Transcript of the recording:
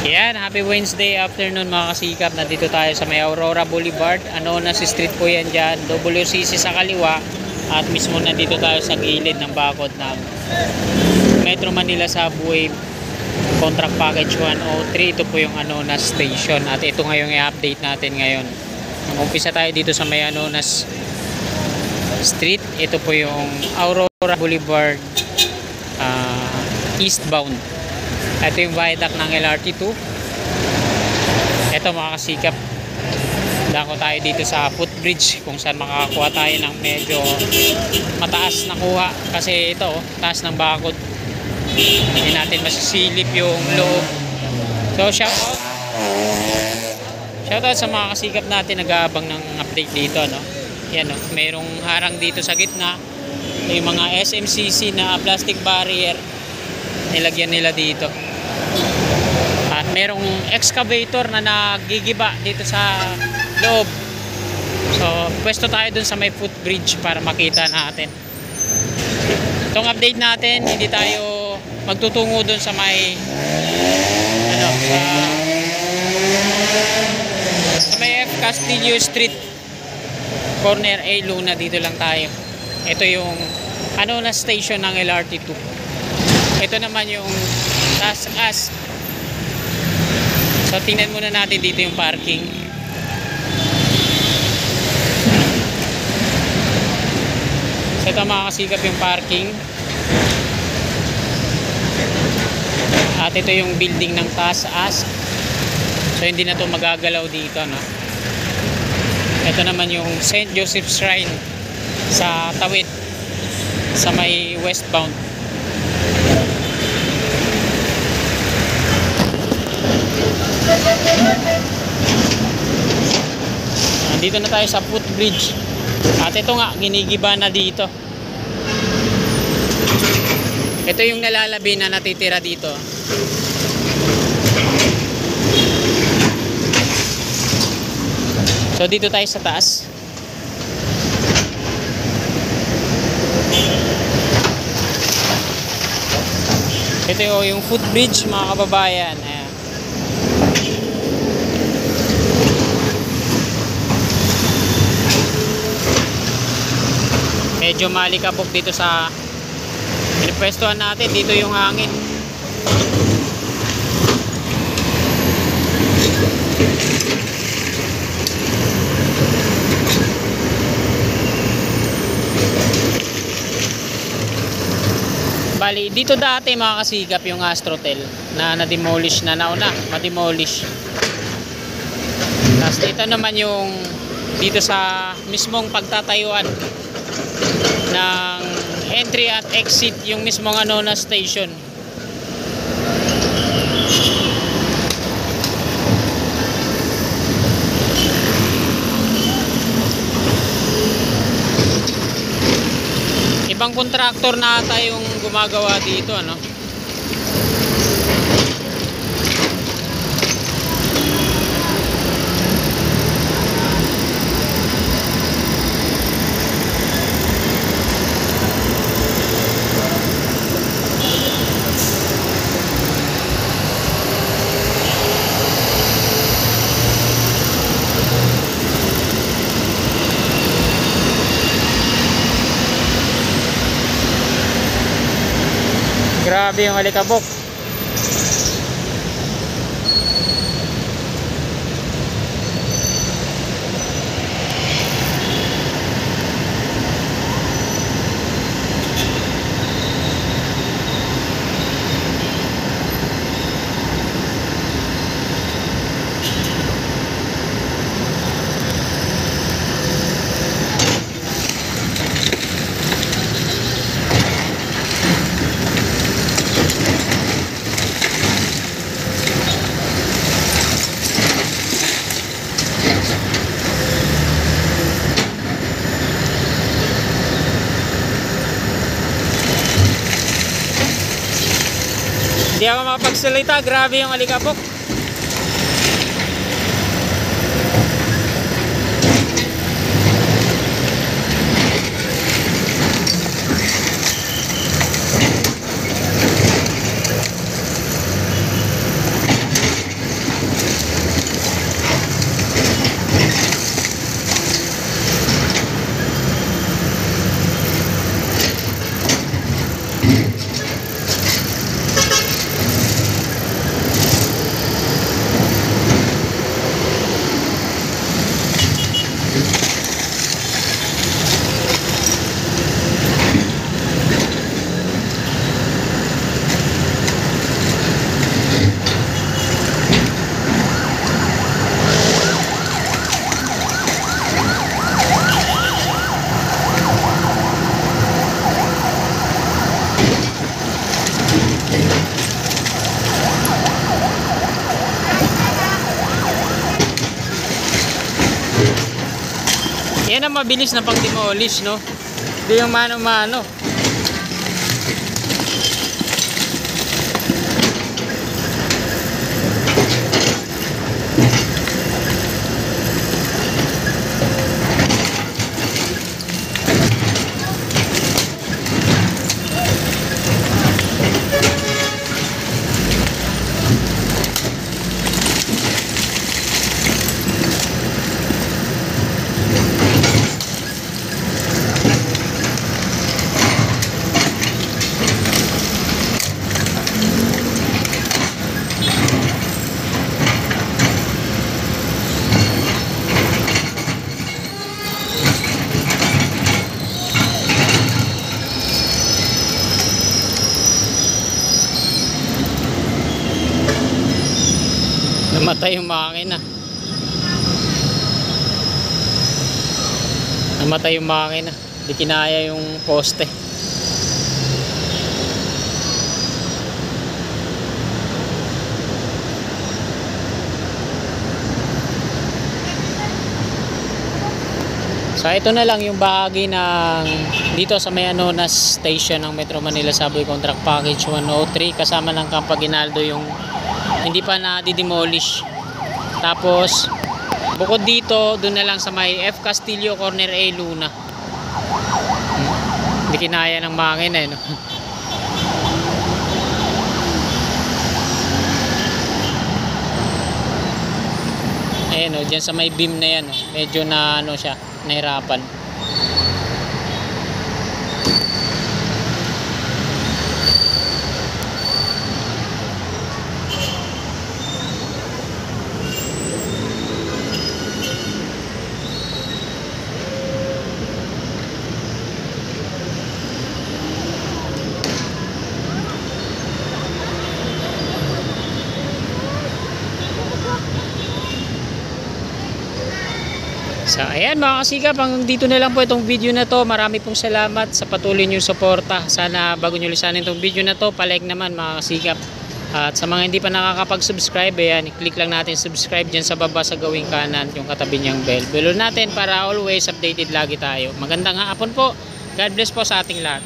Yan, happy Wednesday afternoon mga kasikap. Nandito tayo sa may Aurora Boulevard. Anonas Street po yan dyan. WCC sa kaliwa. At mismo nandito tayo sa gilid ng bakod ng Metro Manila Subway Contract Package 103. Ito po yung Anonas Station. At ito ngayong i-update natin ngayon. Umpisa tayo dito sa may Anonas Street. Ito po yung Aurora Boulevard eastbound. Ito yung viaduct ng LRT2. Ito mga kasikap, dako tayo dito sa footbridge kung saan makakakuha tayo ng medyo mataas na kuha. Kasi ito, taas ng bakod, hindi natin masisilip yung loob. So shoutout sa mga kasikap natin nag-aabang ng update dito, no? Yan, no? Mayroong harang dito sa gitna. Yung mga SMCC na plastic barrier nilagyan nila dito. At merong excavator na nagigiba dito sa loob. So pwesto tayo dun sa may footbridge para makita natin. Itong update natin, hindi tayo magtutungo dun sa may sa may F. Castillo Street corner A Luna. Dito lang tayo. Ito yung Anonas Station ng LRT2. Ito naman yung taas. So tingnan muna natin dito yung parking. So ito mga kasikap yung parking. At ito yung building ng taas. So hindi na to magagalaw dito, no? Ito naman yung St. Joseph Shrine sa Tawid sa may westbound. Dito na tayo sa footbridge. At ito nga, ginigiba na dito. Ito yung nalalabi na natitira dito. So dito tayo sa taas. Ito yung footbridge mga kababayan. Ayan. Medyo malikabok dito sa pinipwestuhan natin. Dito yung hangin. Bali, dito dati mga kasigap yung Astrotel na na-demolish na nauna. Ma-demolish. Tapos dito naman yung dito sa mismong pagtatayuan ng entry at exit yung mismong Anonas Station. Ibang kontraktor na ata yung gumagawa dito, ano? Grabe yung alikabok. Hindi ako makapagsalita, grabe yung alikabok. Yan ang mabilis na pang demolish, no? Hindi yung mano-mano. Namatay yung makina. Namatay yung makina. Hindi kinaya yung poste. So ito na lang yung bahagi ng dito sa may Anonas Station ng Metro Manila Subway Contract Package 103, kasama ng Camp Aguinaldo yung hindi pa na-demolish. Tapos bukod dito, doon na lang sa may F. Castillo Corner A Luna. Hindi kinaya ng makina, no? Ayan, no, dyan sa may beam na yan, no, medyo na ano siya, nahirapan. So ayan mga kasikap, hanggang dito na lang po itong video na to. Marami pong salamat sa patuloy nyo suporta. Sana bago nyo lisanin itong video na to, palike naman mga kasikap. At sa mga hindi pa nakakapag-subscribe, ayan, click lang natin subscribe dyan sa baba sa gawing kanan, yung katabi niyang bell. Bell natin para always updated lagi tayo. Magandang hapon po. God bless po sa ating lahat.